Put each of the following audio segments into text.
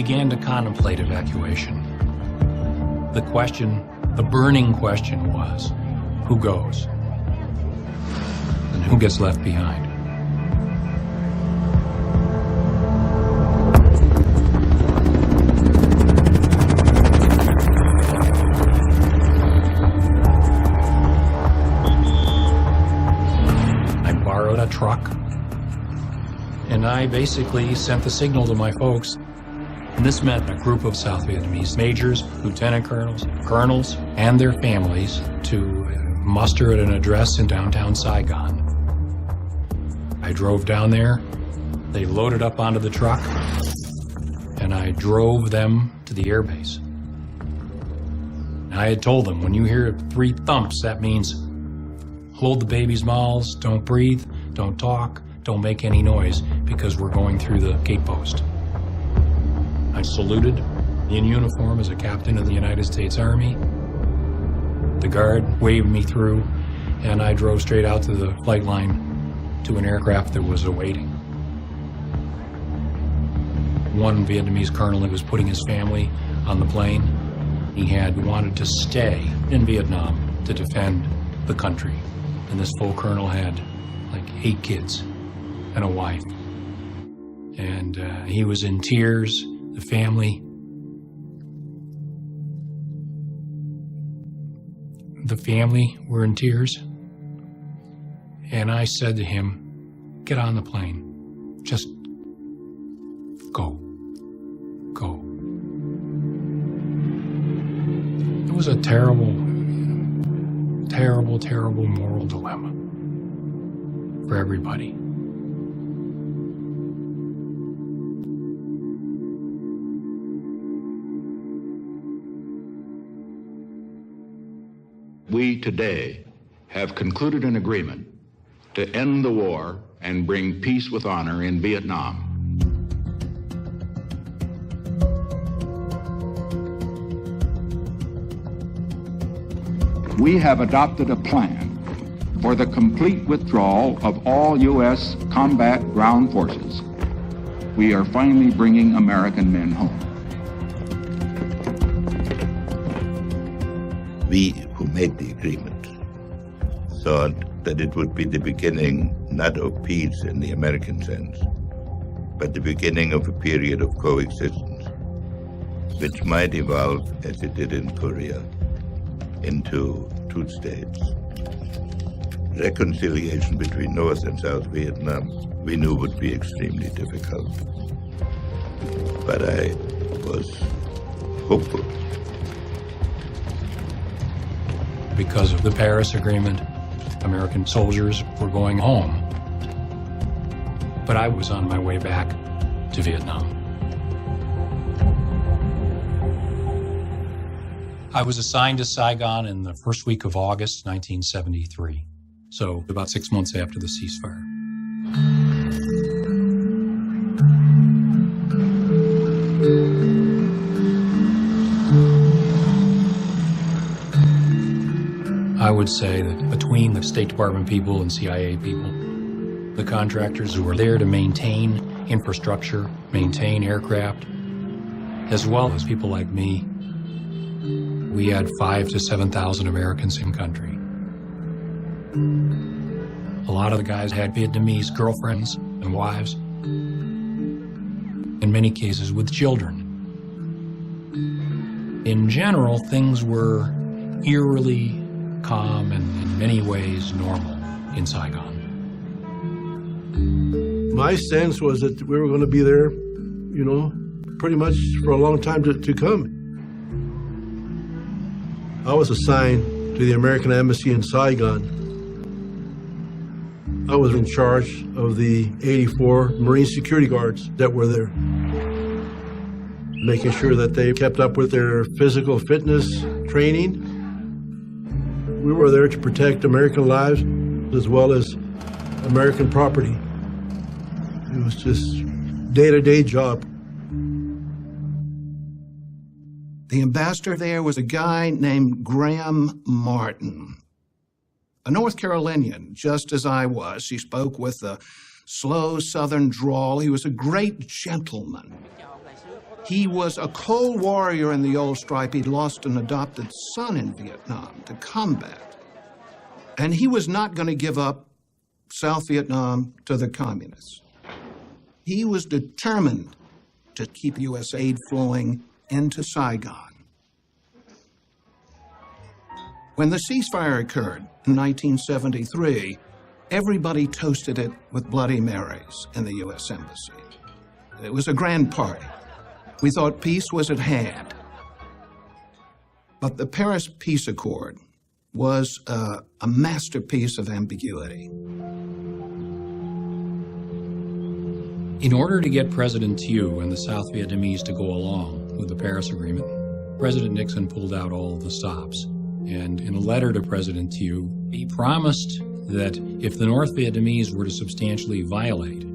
began to contemplate evacuation. The burning question was, who goes? And who gets left behind? I borrowed a truck, and I basically sent the signal to my folks. And this meant a group of South Vietnamese majors, lieutenant colonels, and their families to muster at an address in downtown Saigon. I drove down there, they loaded up onto the truck, and I drove them to the airbase. I had told them, when you hear 3 thumps, that means hold the babies' mouths, don't breathe, don't talk, don't make any noise, because we're going through the gate post. I saluted in uniform as a captain of the United States Army. The guard waved me through, and I drove straight out to the flight line to an aircraft that was awaiting. One Vietnamese colonel that was putting his family on the plane, he had wanted to stay in Vietnam to defend the country. And this full colonel had like 8 kids and a wife. And he was in tears. The family were in tears. And I said to him, get on the plane. Just go. Go. It was a terrible, terrible, terrible moral dilemma for everybody. We today have concluded an agreement to end the war and bring peace with honor in Vietnam. We have adopted a plan for the complete withdrawal of all U.S. combat ground forces. We are finally bringing American men home. We who made the agreement thought that it would be the beginning not of peace in the American sense, but the beginning of a period of coexistence, which might evolve, as it did in Korea, into 2 states. Reconciliation between North and South Vietnam, we knew would be extremely difficult. But I was hopeful. Because of the Paris Agreement, American soldiers were going home. But I was on my way back to Vietnam. I was assigned to Saigon in the first week of August 1973, so about 6 months after the ceasefire. I would say that between the State Department people and CIA people, the contractors who were there to maintain infrastructure, maintain aircraft, as well as people like me, we had 5,000 to 7,000 Americans in country. A lot of the guys had Vietnamese girlfriends and wives, in many cases with children. In general, things were eerily calm and in many ways normal in Saigon. My sense was that we were going to be there, pretty much for a long time to come. I was assigned to the American Embassy in Saigon. I was in charge of the 84 Marine security guards that were there, making sure that they kept up with their physical fitness training. We were there to protect American lives as well as American property. It was just day-to-day job. The ambassador there was a guy named Graham Martin, a North Carolinian, just as I was. He spoke with a slow Southern drawl. He was a great gentleman. He was a cold warrior in the old stripe. He'd lost an adopted son in Vietnam to combat. And he was not going to give up South Vietnam to the communists. He was determined to keep U.S. aid flowing into Saigon. When the ceasefire occurred in 1973, everybody toasted it with Bloody Marys in the U.S. Embassy. It was a grand party. We thought peace was at hand. But the Paris Peace Accord was a masterpiece of ambiguity. In order to get President Thieu and the South Vietnamese to go along with the Paris Agreement, President Nixon pulled out all the stops. And in a letter to President Thieu, he promised that if the North Vietnamese were to substantially violate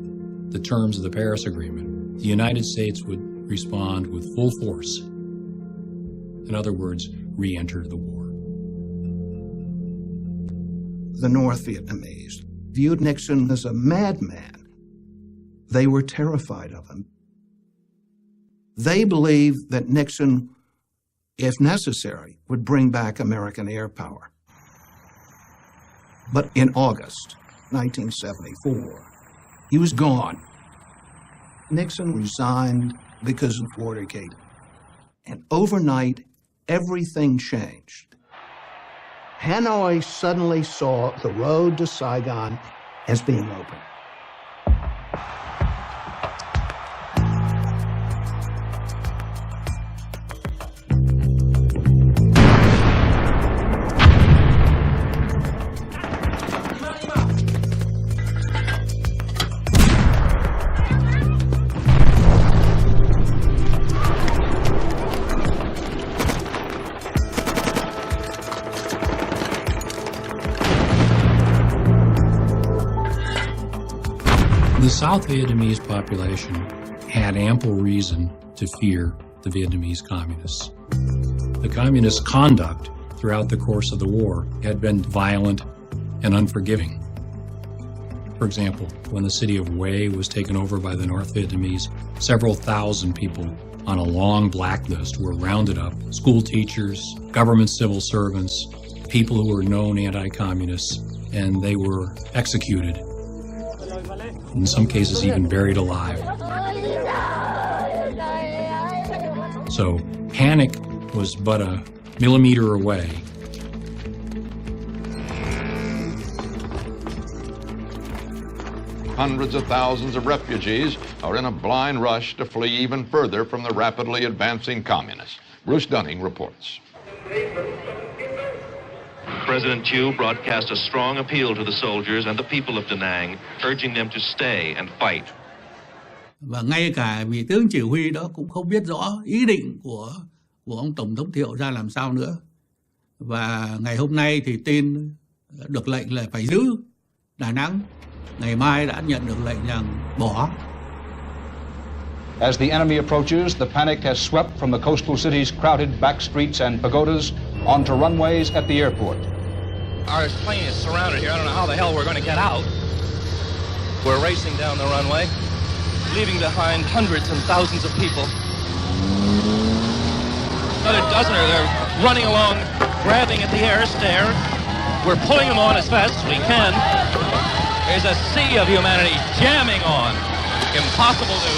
the terms of the Paris Agreement, the United States would respond with full force. In other words, re-enter the war. The North Vietnamese viewed Nixon as a madman. They were terrified of him. They believed that Nixon, if necessary, would bring back American air power. But in August 1974, he was gone. Nixon resigned because of Watergate. And overnight, everything changed. Hanoi suddenly saw the road to Saigon as being open. The South Vietnamese population had ample reason to fear the Vietnamese communists. The communists' conduct throughout the course of the war had been violent and unforgiving. For example, when the city of Hue was taken over by the North Vietnamese, several thousand people on a long blacklist were rounded up. School teachers, government civil servants, people who were known anti-communists, and they were executed. In some cases, even buried alive. So panic was but a millimeter away. Hundreds of thousands of refugees are in a blind rush to flee even further from the rapidly advancing communists. Bruce Dunning reports. President Thieu broadcast a strong appeal to the soldiers and the people of Da Nang, urging them to stay and fight. Và ngay cả vị tướng chỉ huy đó cũng không biết rõ ý định của ông Tổng thống Thiệu ra làm sao nữa. Và ngày hôm nay thì tin được lệnh là phải giữ Đà Nẵng. Ngày mai đã nhận được lệnh rằng bỏ. As the enemy approaches, the panic has swept from the coastal city's crowded back streets and pagodas onto runways at the airport. Our plane is surrounded here. I don't know how the hell we're going to get out. We're racing down the runway, leaving behind hundreds and thousands of people. Another dozen are there running along, grabbing at the air stair. We're pulling them on as fast as we can. There's a sea of humanity jamming on. Impossible to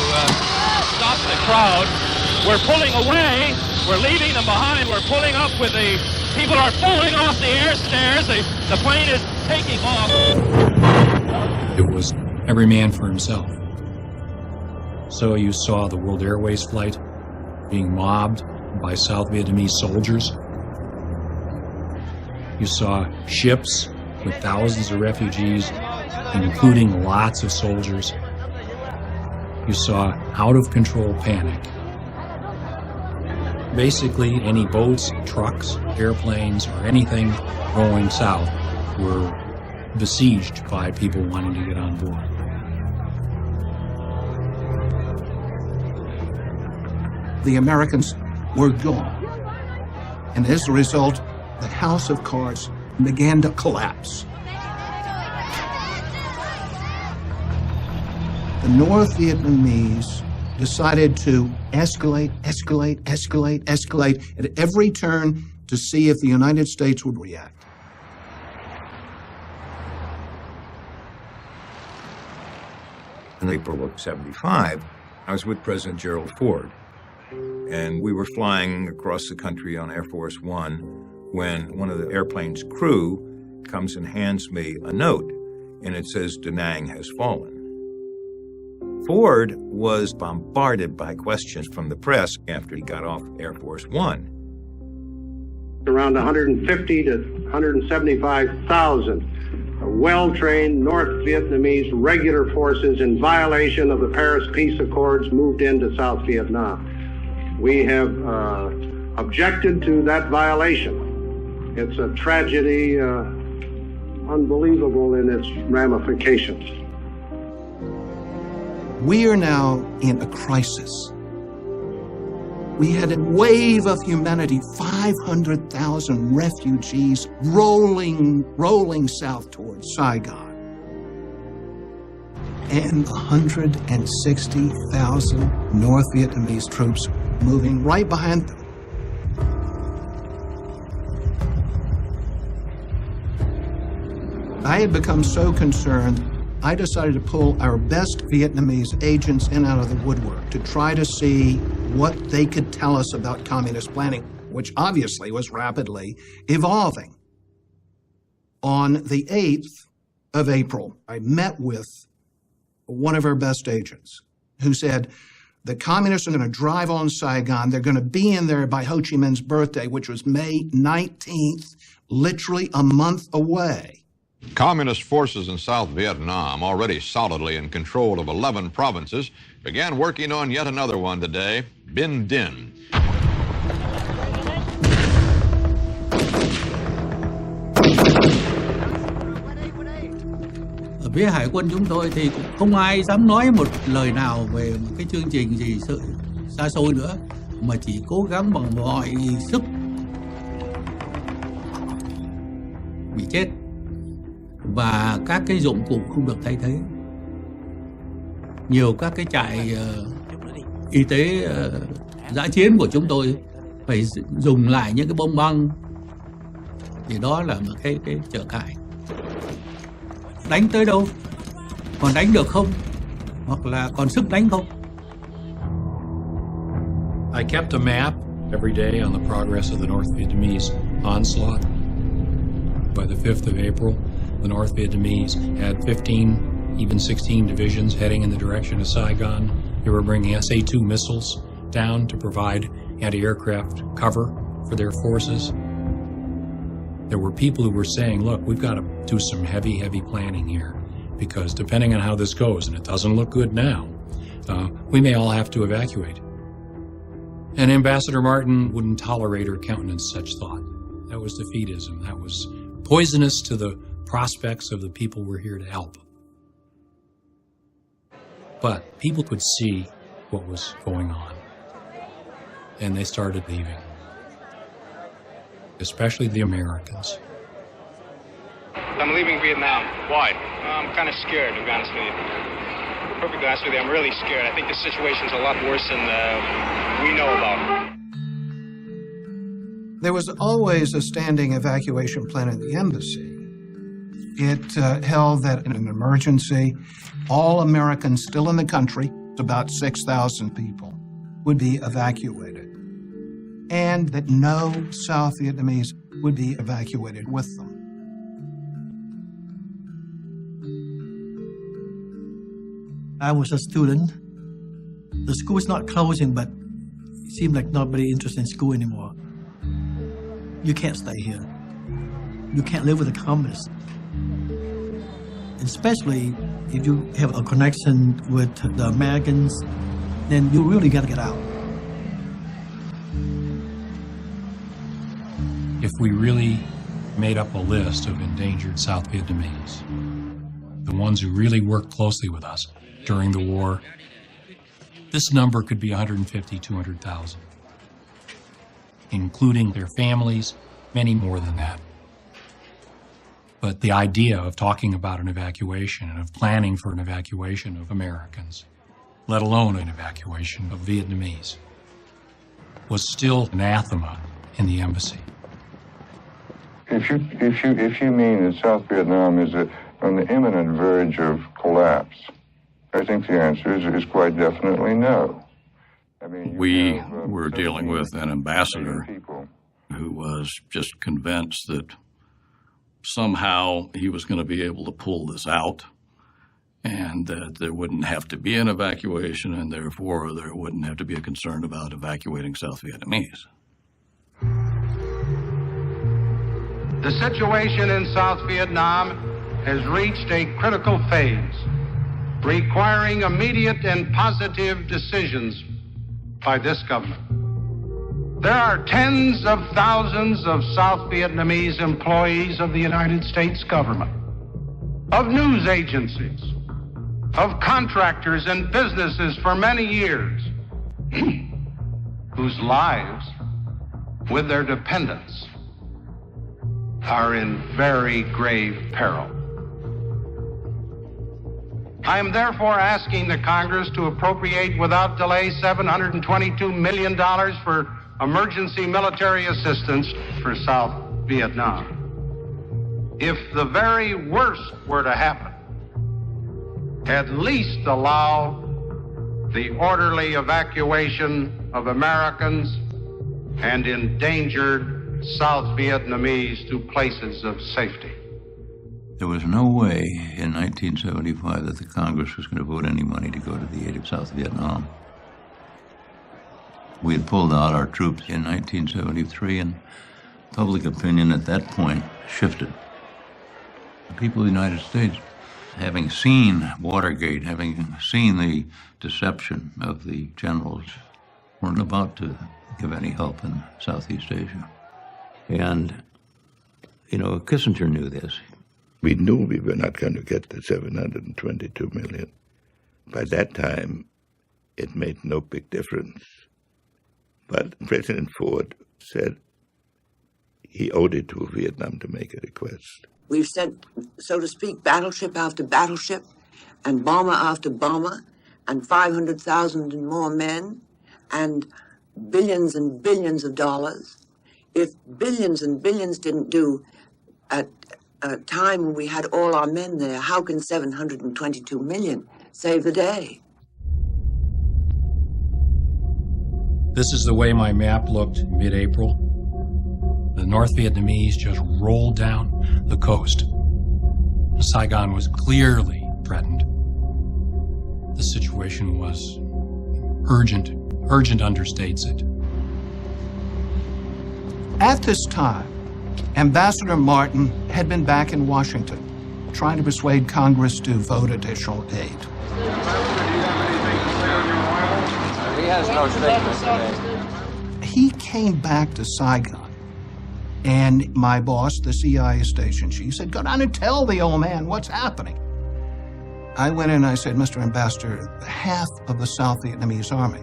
stop the crowd. We're pulling away. We're leaving them behind. We're pulling up with the people are falling off the air stairs. The plane is taking off. It was every man for himself. So you saw the World Airways flight being mobbed by South Vietnamese soldiers. You saw ships with thousands of refugees, including lots of soldiers. You saw out-of-control panic. Basically, any boats, trucks, airplanes, or anything going south were besieged by people wanting to get on board. The Americans were gone. And as a result, the house of cards began to collapse. The North Vietnamese decided to escalate at every turn to see if the United States would react. In April of '75, I was with President Gerald Ford, and we were flying across the country on Air Force One when one of the airplane's crew comes and hands me a note, and it says, "Da Nang has fallen." Ford was bombarded by questions from the press after he got off Air Force One. Around 150 to 175,000 well-trained North Vietnamese regular forces in violation of the Paris Peace Accords moved into South Vietnam. We have objected to that violation. It's a tragedy unbelievable in its ramifications. We are now in a crisis. We had a wave of humanity, 500,000 refugees rolling south towards Saigon. And 160,000 North Vietnamese troops moving right behind them. I had become so concerned, I decided to pull our best Vietnamese agents in out of the woodwork to try to see what they could tell us about communist planning, which obviously was rapidly evolving. On the 8th of April, I met with one of our best agents who said, the communists are going to drive on Saigon. They're going to be in there by Ho Chi Minh's birthday, which was May 19th, literally a month away. Communist forces in South Vietnam, already solidly in control of 11 provinces, began working on yet another one today, Binh Dinh. Ở phía hải quân chúng tôi thì cũng không ai dám nói một lời nào về một cái chương trình gì sự xa xôi nữa, mà chỉ cố gắng bằng mọi sức bị chết. Và các cái dụng cụ không được thay thế. Nhiều các cái trại y tế dã chiến của chúng tôi phải dùng lại những cái bom băng. Thì đó là một cái trở ngại. Đánh tới đâu? Còn đánh được không? Hoặc là còn sức đánh không? I kept a map every day on the progress of the North Vietnamese onslaught. By the 5th of April, the North Vietnamese had 15, even 16 divisions heading in the direction of Saigon. They were bringing SA-2 missiles down to provide anti-aircraft cover for their forces. There were people who were saying, look, we've got to do some heavy planning here, because depending on how this goes, and it doesn't look good now, we may all have to evacuate. And Ambassador Martin wouldn't tolerate or countenance such thought. That was defeatism. That was poisonous to the prospects of the people we're here to help. But people could see what was going on, and they started leaving, especially the Americans. I'm leaving Vietnam. Why? I'm kind of scared, to be honest with you. Perfectly honest with you, I'm really scared. I think the situation's a lot worse than we know about. There was always a standing evacuation plan in the embassy. It held that in an emergency, all Americans still in the country, about 6,000 people, would be evacuated, and that no South Vietnamese would be evacuated with them. I was a student. The school is not closing, but it seemed like nobody interested in school anymore. You can't stay here. You can't live with the communists. Especially if you have a connection with the Americans, then you really got to get out. If we really made up a list of endangered South Vietnamese, the ones who really worked closely with us during the war, this number could be 150, 200,000, including their families, many more than that. But the idea of talking about an evacuation and of planning for an evacuation of Americans let alone an evacuation of Vietnamese, was still anathema in the embassy. If you mean that South Vietnam is on the imminent verge of collapse, I think the answer is quite definitely no. I mean, we were dealing with an ambassador who was just convinced that somehow he was going to be able to pull this out and that there wouldn't have to be an evacuation and therefore there wouldn't have to be a concern about evacuating South Vietnamese. The situation in South Vietnam has reached a critical phase, requiring immediate and positive decisions by this government. There are tens of thousands of South Vietnamese employees of the United States government, of news agencies, of contractors and businesses for many years, whose lives, with their dependents, are in very grave peril. I am therefore asking the Congress to appropriate without delay $722 million for emergency military assistance for South Vietnam. If the very worst were to happen, at least allow the orderly evacuation of Americans and endangered South Vietnamese to places of safety. There was no way in 1975 that the Congress was going to vote any money to go to the aid of South Vietnam. We had pulled out our troops in 1973, and public opinion at that point shifted. The people of the United States, having seen Watergate, having seen the deception of the generals, weren't about to give any help in Southeast Asia. And, you know, Kissinger knew this. We knew we were not going to get the $722 million. By that time, it made no big difference. But President Ford said he owed it to Vietnam to make a request. We've sent, so to speak, battleship after battleship, and bomber after bomber, and 500,000 and more men, and billions and billions of dollars. If billions and billions didn't do at a time when we had all our men there, how can 722 million save the day? This is the way my map looked in mid-April. The North Vietnamese just rolled down the coast. Saigon was clearly threatened. The situation was urgent. Urgent understates it. At this time, Ambassador Martin had been back in Washington, trying to persuade Congress to vote additional aid. He has no statement today. He came back to Saigon, and my boss, the CIA station chief, said, "Go down and tell the old man what's happening." I went in and I said, "Mr. Ambassador, half of the South Vietnamese army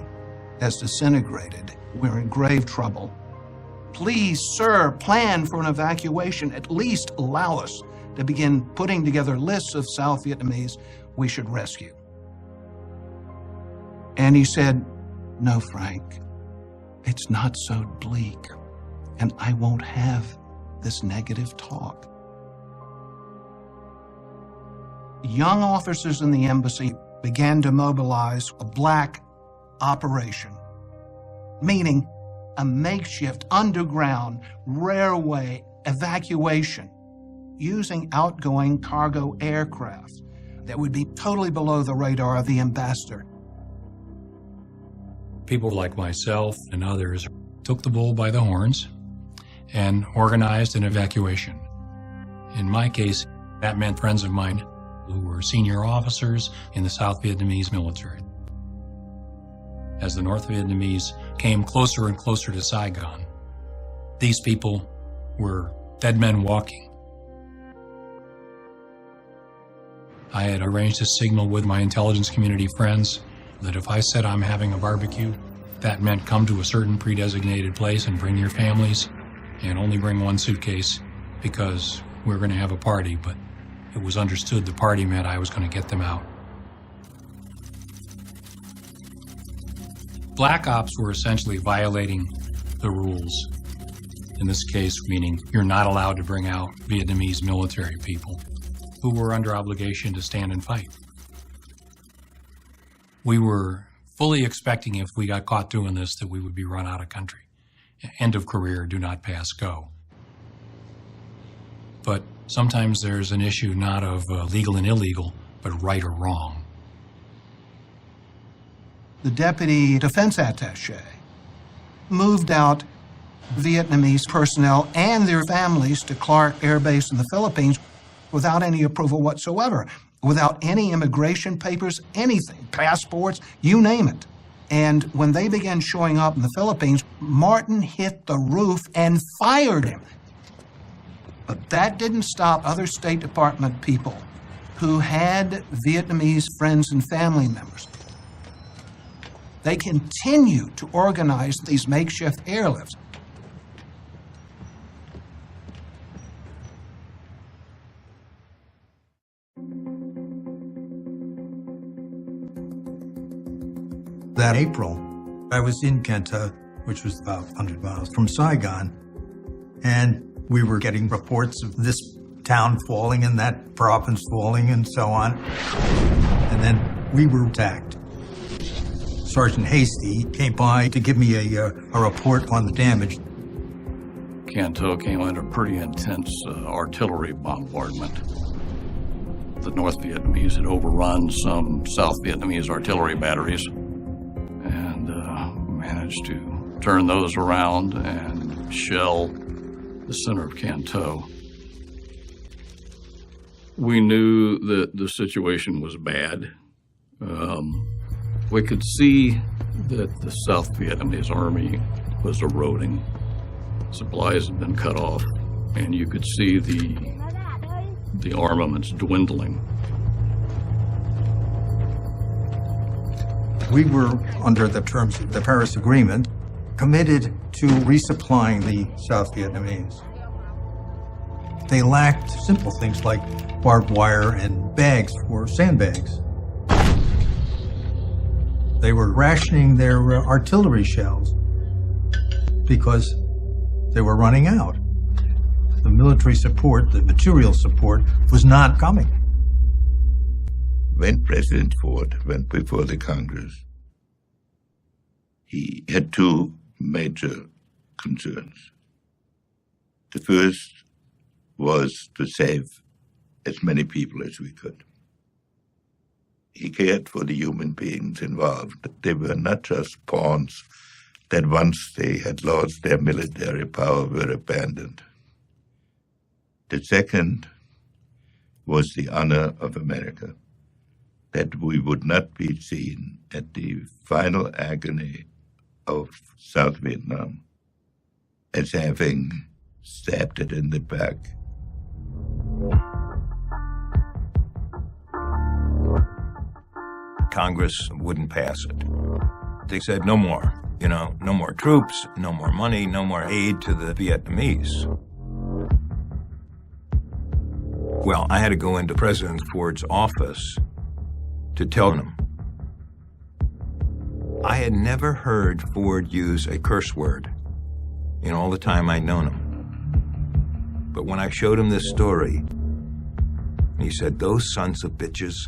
has disintegrated. We're in grave trouble. Please, sir, plan for an evacuation. At least allow us to begin putting together lists of South Vietnamese we should rescue." And he said, "No, Frank, it's not so bleak, and I won't have this negative talk." Young officers in the embassy began to mobilize a black operation, meaning a makeshift underground railway evacuation using outgoing cargo aircraft that would be totally below the radar of the ambassador. People like myself and others took the bull by the horns and organized an evacuation. In my case, that meant friends of mine who were senior officers in the South Vietnamese military. As the North Vietnamese came closer and closer to Saigon, these people were dead men walking. I had arranged a signal with my intelligence community friends that if I said I'm having a barbecue, that meant come to a certain pre-designated place and bring your families, and only bring one suitcase because we're going to have a party, but it was understood the party meant I was going to get them out. Black ops were essentially violating the rules. In this case, meaning you're not allowed to bring out Vietnamese military people who were under obligation to stand and fight. We were fully expecting if we got caught doing this that we would be run out of country. End of career, do not pass, go. But sometimes there's an issue not of legal and illegal, but right or wrong. The deputy defense attaché moved out Vietnamese personnel and their families to Clark Air Base in the Philippines without any approval whatsoever, without any immigration papers, anything, passports, you name it. And when they began showing up in the Philippines, Martin hit the roof and fired him. But that didn't stop other State Department people who had Vietnamese friends and family members. They continued to organize these makeshift airlifts. That April, I was in Kenta, which was about 100 miles from Saigon, and we were getting reports of this town falling and that province falling and so on. And then we were attacked. Sergeant Hasty came by to give me a report on the damage. Canto came under pretty intense artillery bombardment. The North Vietnamese had overrun some South Vietnamese artillery batteries and managed to turn those around and shell the center of Canto. We knew that the situation was bad. We could see that the South Vietnamese army was eroding. Supplies had been cut off, and you could see the armaments dwindling. We were, under the terms of the Paris Agreement, committed to resupplying the South Vietnamese. They lacked simple things like barbed wire and bags for sandbags. They were rationing their artillery shells because they were running out. The military support, the material support, was not coming. When President Ford went before the Congress, he had two major concerns. The first was to save as many people as we could. He cared for the human beings involved. They were not just pawns that once they had lost their military power were abandoned. The second was the honor of America, that we would not be seen at the final agony of South Vietnam as having stabbed it in the back. Congress wouldn't pass it. They said no more, no more troops, no more money, no more aid to the Vietnamese. Well, I had to go into President Ford's office to tell him. I had never heard Ford use a curse word in all the time I'd known him. But when I showed him this story, he said, "Those sons of bitches."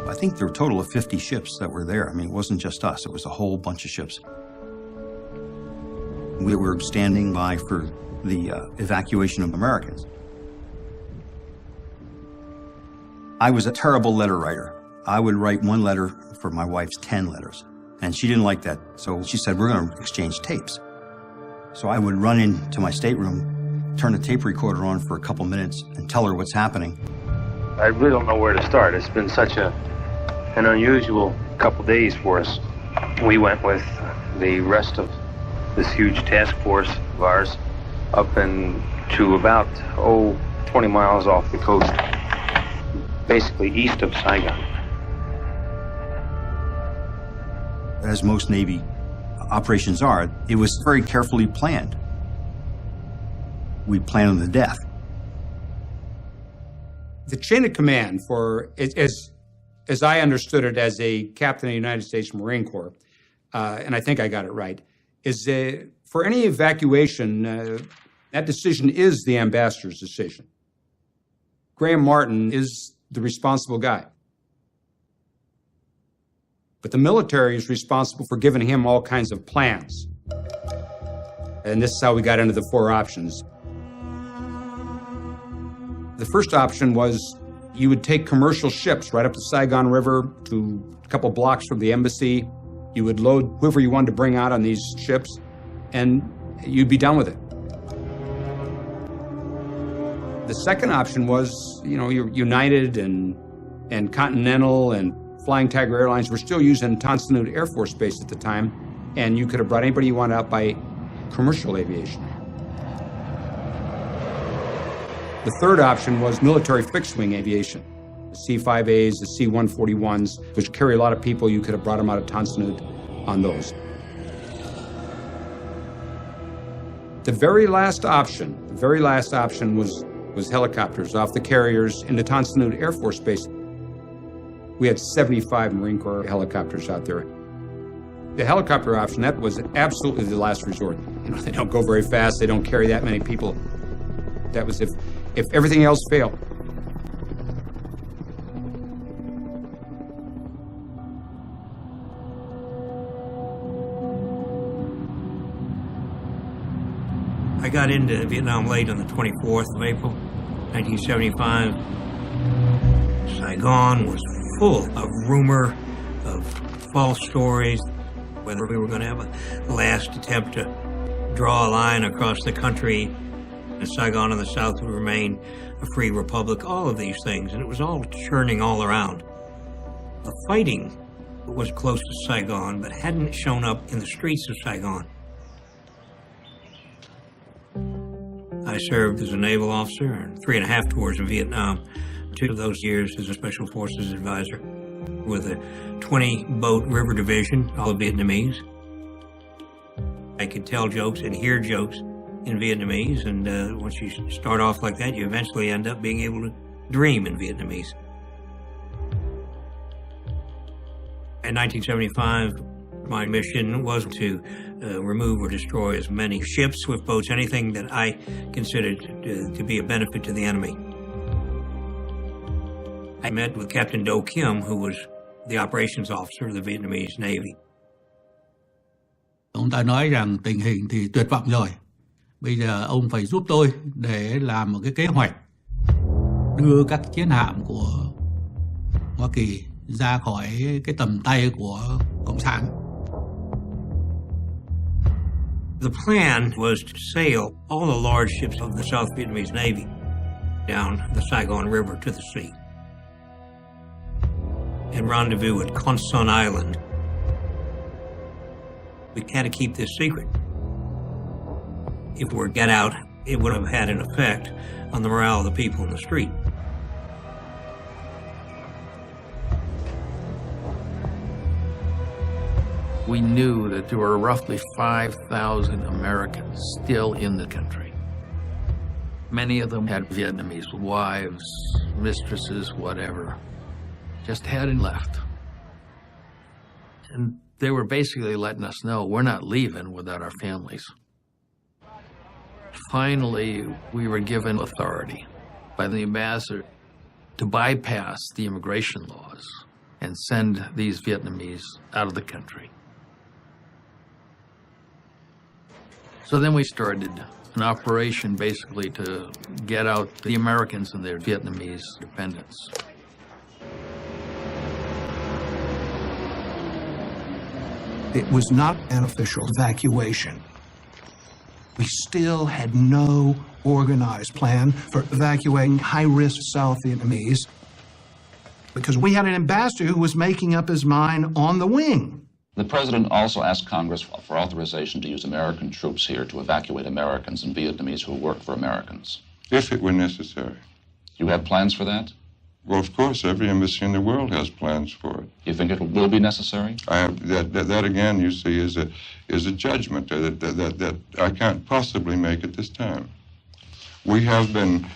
I think there were a total of 50 ships that were there. I mean, it wasn't just us. It was a whole bunch of ships. We were standing by for the evacuation of Americans. I was a terrible letter writer. I would write one letter for my wife's 10 letters, and she didn't like that. So she said, "We're going to exchange tapes." So I would run into my stateroom, turn the tape recorder on for a couple minutes, and tell her what's happening. I really don't know where to start. It's been such an unusual couple days for us. We went with the rest of this huge task force of ours up to about 20 miles off the coast, basically east of Saigon. as most Navy operations are, it was very carefully planned. We planned on the death. The chain of command for, as I understood it as a captain of the United States Marine Corps, and I think I got it right, is for any evacuation, that decision is the ambassador's decision. Graham Martin is the responsible guy. But the military is responsible for giving him all kinds of plans. And this is how we got into the 4 options. The first option was you would take commercial ships right up the Saigon River to a couple blocks from the embassy. You would load whoever you wanted to bring out on these ships, and you'd be done with it. The second option was, you're United and Continental and Flying Tiger Airlines were still using Tonsanut Air Force Base at the time, and you could have brought anybody you wanted out by commercial aviation. The third option was military fixed-wing aviation. The C-5As, the C-141s, which carry a lot of people, you could have brought them out of Tonsanut on those. The very last option was helicopters off the carriers into Tonsanut Air Force Base. We had 75 Marine Corps helicopters out there. The helicopter option, that was absolutely the last resort. They don't go very fast, they don't carry that many people. That was if everything else failed. I got into Vietnam late on the 24th of April, 1975. Saigon was full of rumor, of false stories, whether we were going to have a last attempt to draw a line across the country, and Saigon in the south would remain a free republic, all of these things, and it was all churning all around. The fighting was close to Saigon, but hadn't shown up in the streets of Saigon. I served as a naval officer and 3.5 tours in Vietnam, 2 of those years as a Special Forces advisor with a 20-boat river division, all Vietnamese. I could tell jokes and hear jokes in Vietnamese, and once you start off like that, you eventually end up being able to dream in Vietnamese. In 1975, my mission was to remove or destroy as many ships, swift boats, anything that I considered to be a benefit to the enemy. I met with Captain Do Kim, who was the operations officer of the Vietnamese Navy. Ông ta nói rằng tình hình thì tuyệt vọng rồi. Bây giờ ông phải giúp tôi để làm một cái kế hoạch đưa các chiến hạm của Hoa Kỳ ra khỏi cái tầm tay của Cộng sản. The plan was to sail all the large ships of the South Vietnamese Navy down the Saigon River to the sea and rendezvous at Con Son Island. We had to keep this secret. If word got out, it would have had an effect on the morale of the people in the street. We knew that there were roughly 5,000 Americans still in the country. Many of them had Vietnamese wives, mistresses, whatever, just hadn't left. And they were basically letting us know we're not leaving without our families. Finally, we were given authority by the ambassador to bypass the immigration laws and send these Vietnamese out of the country. So then we started an operation basically to get out the Americans and their Vietnamese dependents. It was not an official evacuation. We still had no organized plan for evacuating high-risk South Vietnamese because we had an ambassador who was making up his mind on the wing. The president also asked Congress for authorization to use American troops here to evacuate Americans and Vietnamese who work for Americans. If it were necessary. You have plans for that? Well, of course, every embassy in the world has plans for it. You think it will be necessary? That again, you see, is a judgment that I can't possibly make at this time. We have been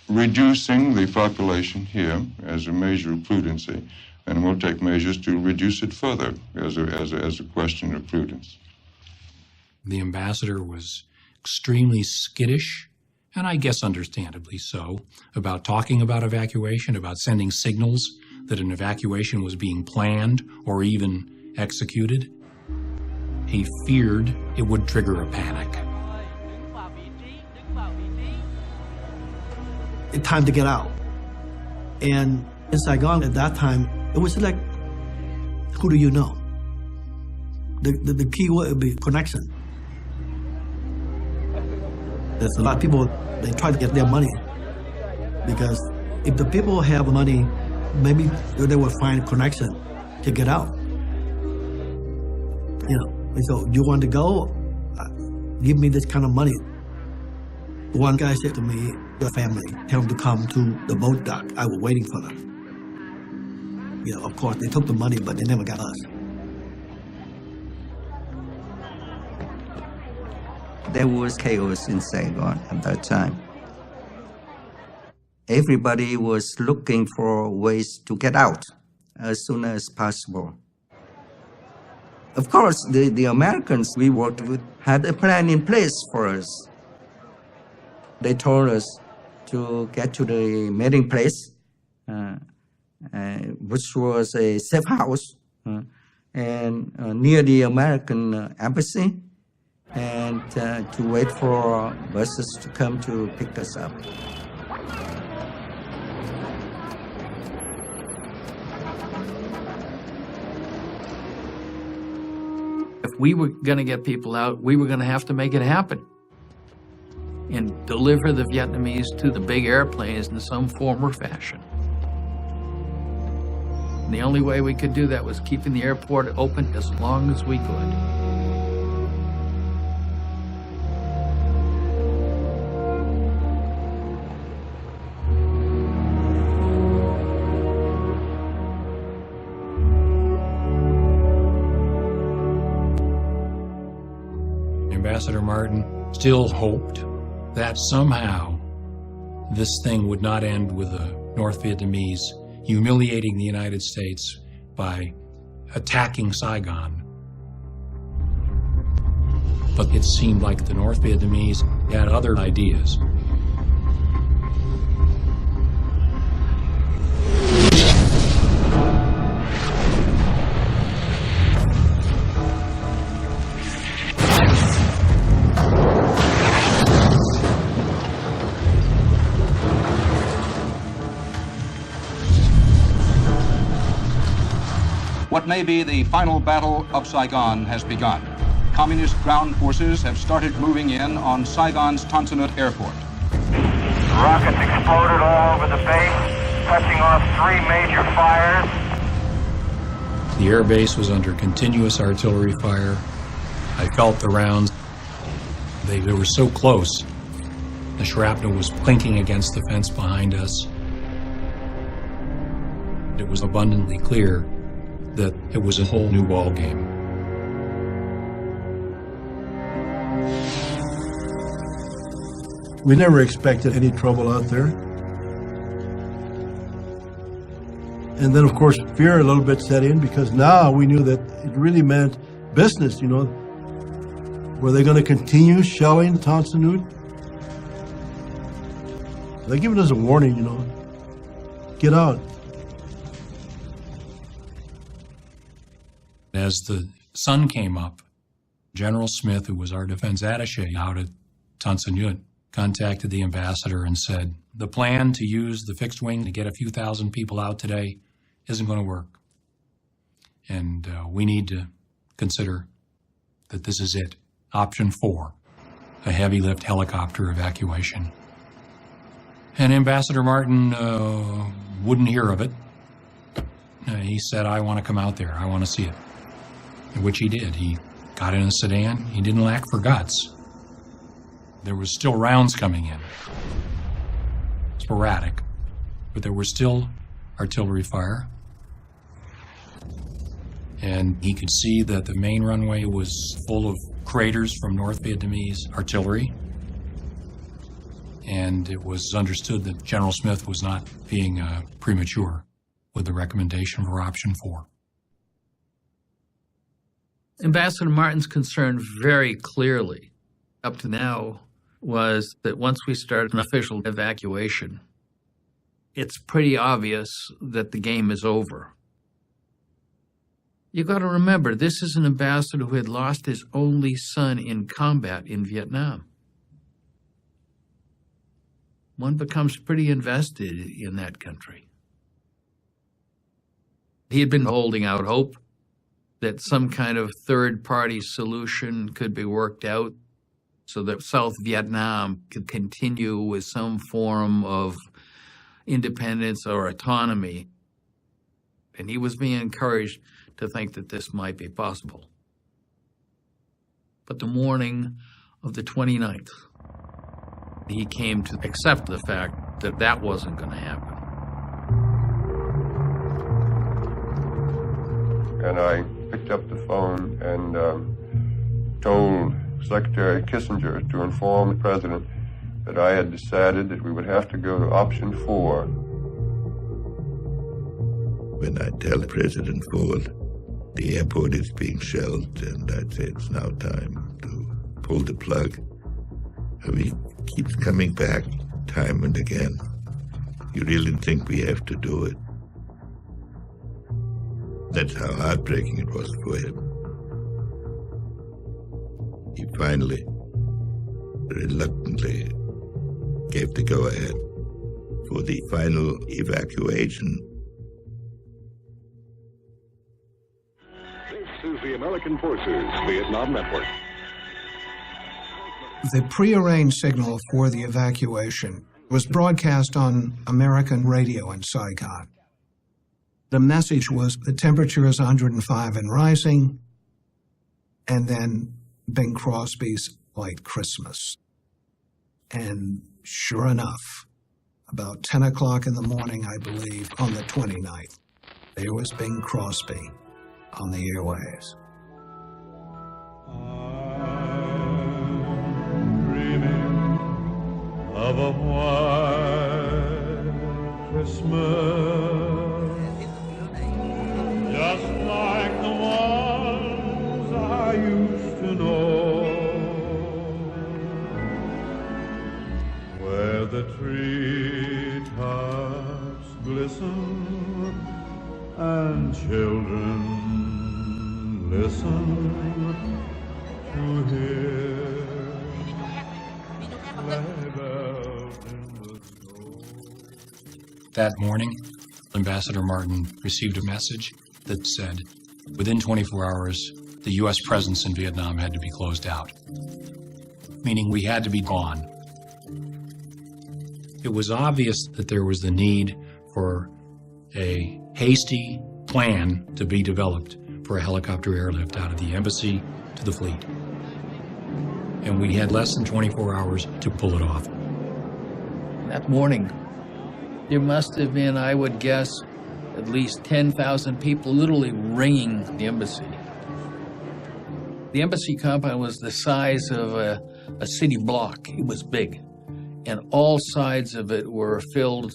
reducing the population here as a measure of prudency, and we'll take measures to reduce it further as a question of prudence. The ambassador was extremely skittish, and I guess understandably so, about talking about evacuation, about sending signals that an evacuation was being planned or even executed. He feared it would trigger a panic. It's time to get out. And in Saigon at that time, it was like, who do you know? The key word would be connection. There's a lot of people, they try to get their money. Because if the people have money, maybe they will find connection to get out. You know, and so you want to go? Give me this kind of money. One guy said to me, your family, tell them to come to the boat dock. I was waiting for them. You know, of course, they took the money, but they never got us. There was chaos in Saigon at that time. Everybody was looking for ways to get out as soon as possible. Of course, the Americans we worked with had a plan in place for us. They told us to get to the meeting place, which was a safe house, and near the American embassy, and to wait for buses to come to pick us up. If we were going to get people out, we were going to have to make it happen and deliver the Vietnamese to the big airplanes in some form or fashion. And the only way we could do that was keeping the airport open as long as we could. Ambassador Martin still hoped that somehow this thing would not end with the North Vietnamese humiliating the United States by attacking Saigon. But it seemed like the North Vietnamese had other ideas. What may be the final battle of Saigon has begun. Communist ground forces have started moving in on Saigon's Tan Son Nhut Airport. Rockets exploded all over the base, touching off 3 major fires. The air base was under continuous artillery fire. I felt the rounds. They were so close. The shrapnel was clinking against the fence behind us. It was abundantly clear that it was a whole new ball game. We never expected any trouble out there. And then, of course, fear a little bit set in because now we knew that it really meant business, you know. Were they going to continue shelling Tan Son Nhut? They're giving us a warning, you know. Get out. As the sun came up, General Smith, who was our defense attaché out at Tan Son Nhut, contacted the ambassador and said, the plan to use the fixed wing to get a few thousand people out today isn't going to work. And we need to consider that this is it. Option 4, a heavy lift helicopter evacuation. And Ambassador Martin wouldn't hear of it. He said, I want to come out there. I want to see it. Which he did. He got in a sedan. He didn't lack for guts. There was still rounds coming in. Sporadic. but there was still artillery fire. And he could see that the main runway was full of craters from North Vietnamese artillery. And it was understood that General Smith was not being premature with the recommendation for Option 4. Ambassador Martin's concern very clearly, up to now, was that once we start an official evacuation, it's pretty obvious that the game is over. You got to remember, this is an ambassador who had lost his only son in combat in Vietnam. One becomes pretty invested in that country. He had been holding out hope that some kind of third-party solution could be worked out so that South Vietnam could continue with some form of independence or autonomy. And he was being encouraged to think that this might be possible. But the morning of the 29th, he came to accept the fact that that wasn't going to happen. And I picked up the phone and told Secretary Kissinger to inform the President that I had decided that we would have to go to Option 4. When I tell President Ford the airport is being shelled, and I'd say it's now time to pull the plug, he keeps coming back time and again. You really think we have to do it? That's how heartbreaking it was for him. He finally, reluctantly, gave the go-ahead for the final evacuation. This is the American Forces Vietnam Network. The prearranged signal for the evacuation was broadcast on American radio in Saigon. The message was the temperature is 105 and rising, and then Bing Crosby's White Christmas. And sure enough, about 10 o'clock in the morning, I believe, on the 29th, there was Bing Crosby on the airwaves. Of a white Christmas, just like the ones I used to know, where the treetops glisten and children listen to hear. That morning, Ambassador Martin received a message that said, within 24 hours, the U.S. presence in Vietnam had to be closed out, meaning we had to be gone. It was obvious that there was the need for a hasty plan to be developed for a helicopter airlift out of the embassy to the fleet. And we had less than 24 hours to pull it off. That morning, there must have been, I would guess, at least 10,000 people literally ringing the embassy. The embassy compound was the size of a city block. It was big. And all sides of it were filled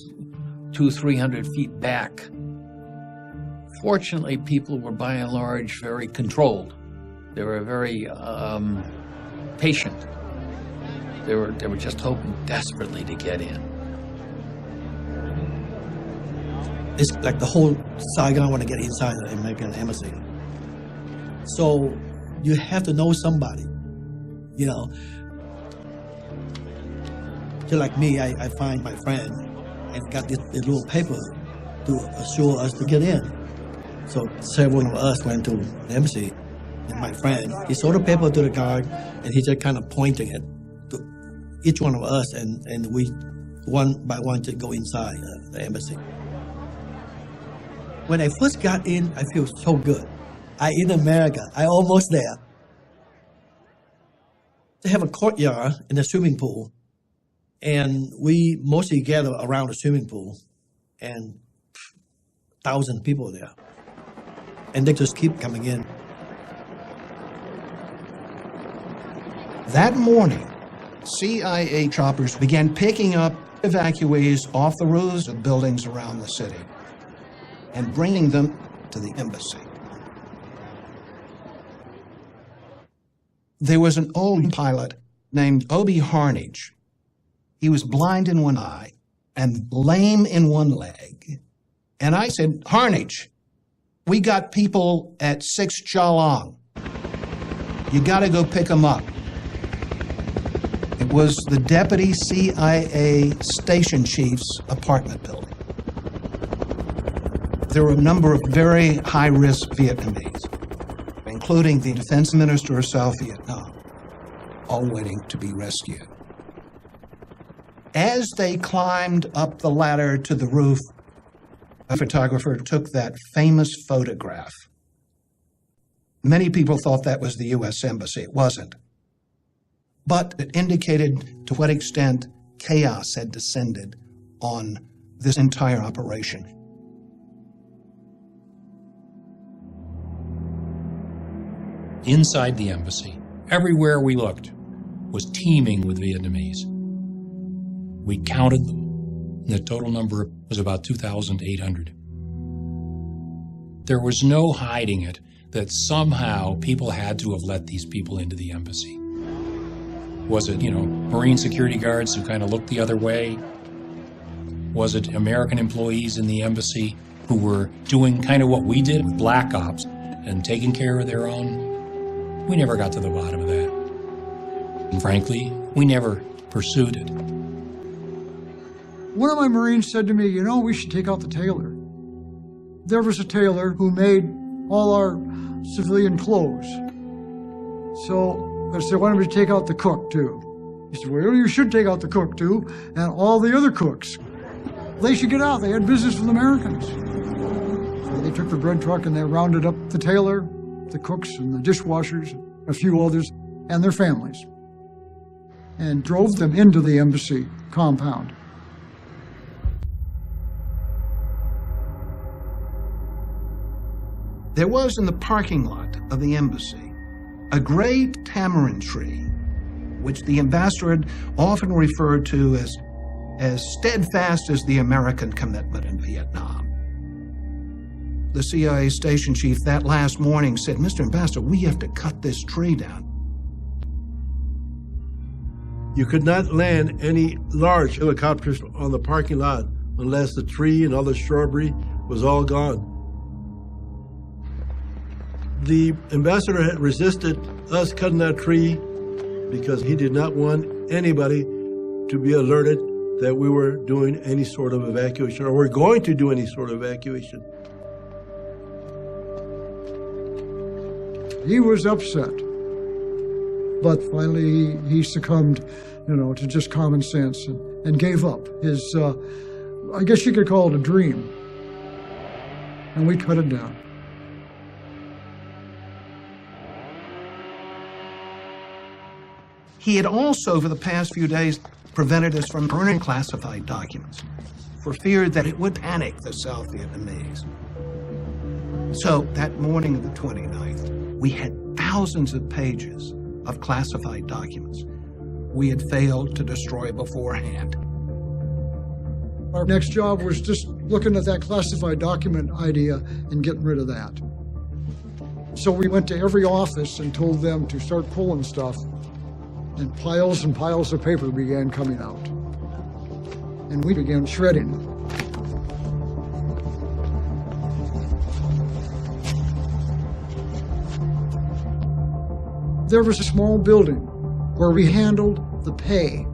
200-300 feet back. Fortunately, people were by and large very controlled. They were very patient. They were just hoping desperately to get in. It's like the whole Saigon want to get inside the American embassy. So you have to know somebody, you know. Just like me, I find my friend and got this little paper to assure us to get in. So several of us went to the embassy. And my friend, he showed the paper to the guard, and he just kind of pointing it to each one of us, and we, one by one, just go inside the embassy. When I first got in, I feel so good. I in America, I almost there. They have a courtyard and a swimming pool, and we mostly gather around the swimming pool. and 1,000 people there. And they just keep coming in. That morning, CIA choppers began picking up evacuees off the roofs of buildings around the city and bringing them to the embassy. There was an old pilot named Obie Harnage. He was blind in one eye and lame in one leg. And I said, Harnage, we got people at 6 Chalong. You got to go pick them up. It was the deputy CIA station chief's apartment building. There were a number of very high-risk Vietnamese, including the defense minister of South Vietnam, all waiting to be rescued. As they climbed up the ladder to the roof, a photographer took that famous photograph. Many people thought that was the U.S. Embassy. It wasn't. But it indicated to what extent chaos had descended on this entire operation. Inside the embassy, everywhere we looked, was teeming with Vietnamese. We counted them. The total number was about 2,800. There was no hiding it that somehow people had to have let these people into the embassy. Was it, Marine security guards who kind of looked the other way? Was it American employees in the embassy who were doing kind of what we did with black ops and taking care of their own? We never got to the bottom of that. And frankly, we never pursued it. One of my Marines said to me, we should take out the tailor. There was a tailor who made all our civilian clothes. So I said, why don't we take out the cook too? He said, well, you should take out the cook too, and all the other cooks. They should get out. They had business with Americans. So they took the bread truck and they rounded up the tailor, the cooks and the dishwashers, a few others, and their families, and drove them into the embassy compound. There was in the parking lot of the embassy a great tamarind tree, which the ambassador had often referred to as steadfast as the American commitment in Vietnam. The CIA station chief that last morning said, Mr. Ambassador, we have to cut this tree down. You could not land any large helicopters on the parking lot unless the tree and all the shrubbery was all gone. The ambassador had resisted us cutting that tree because he did not want anybody to be alerted that we were doing any sort of evacuation or were going to do any sort of evacuation. He was upset, but finally he succumbed, to just common sense and gave up his, I guess you could call it a dream. And we cut it down. He had also, over the past few days, prevented us from burning classified documents for fear that it would panic the South Vietnamese. So that morning of the 29th, we had thousands of pages of classified documents we had failed to destroy beforehand. Our next job was just looking at that classified document idea and getting rid of that. So we went to every office and told them to start pulling stuff. And piles of paper began coming out. And we began shredding. There was a small building where we handled the pay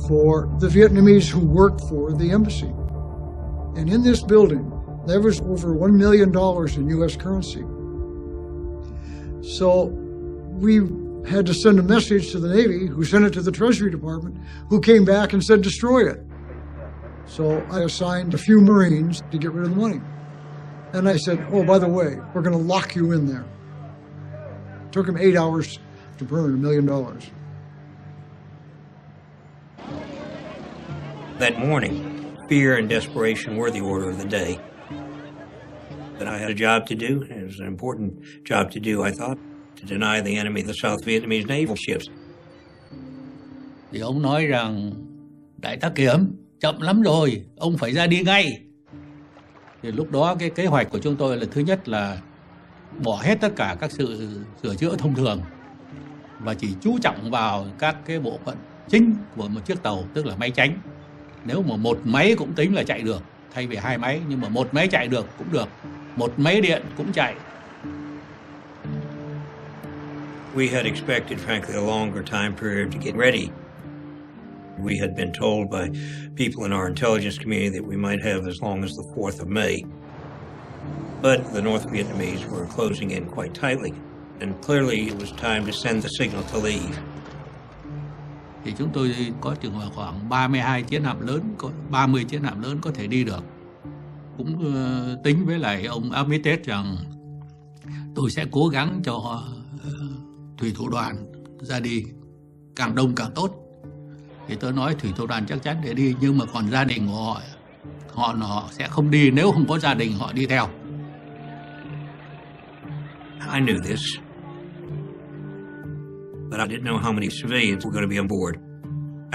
for the Vietnamese who worked for the embassy. And in this building, there was over $1 million in U.S. currency. So we had to send a message to the Navy, who sent it to the Treasury Department, who came back and said, destroy it. So I assigned a few Marines to get rid of the money. And I said, oh, by the way, we're going to lock you in there. It took them 8 hours to burn $1 million. That morning, Fear and desperation were the order of the day. But I had a job to do. It was an important job to do, I thought, to deny the enemy the South Vietnamese naval ships. Thì ông nói rằng, Đại tá Kiểm, chậm lắm rồi, ông phải ra đi ngay. Thì lúc đó cái kế hoạch của chúng tôi là thứ nhất là bỏ hết tất cả các sự sửa chữa thông thường và chỉ chú trọng vào các cái bộ phận chính của một chiếc tàu, tức là máy tránh. Nếu mà một máy cũng tính là chạy được, thay vì hai máy, nhưng mà một máy chạy được cũng được, một máy điện cũng chạy. We had expected, frankly, a longer time period to get ready. We had been told by people in our intelligence community that we might have as long as the 4th of May. But the North Vietnamese were closing in quite tightly, and clearly it was time to send the signal to leave. Thì chúng tôi có chừng khoảng 32 chiến hạm lớn, có 30 chiến hạm lớn có thể đi được. Cũng tính với lại ông Armitage rằng tôi sẽ cố gắng cho thủy thủ đoàn ra đi càng đông càng tốt. Thì tôi nói thủy thủ đoàn chắc chắn để đi, nhưng mà còn gia đình của họ sẽ không đi nếu không có gia đình họ đi theo. I knew this, but I didn't know how many civilians were going to be on board.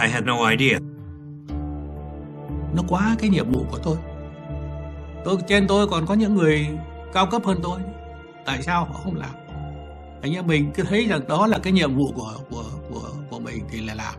I had no idea. Nó quá cái nhiệm vụ của tôi. Trên tôi còn có những người cao cấp hơn tôi. Tại sao họ không làm? Anh em mình cứ thấy rằng đó là cái nhiệm vụ của mình thì là làm.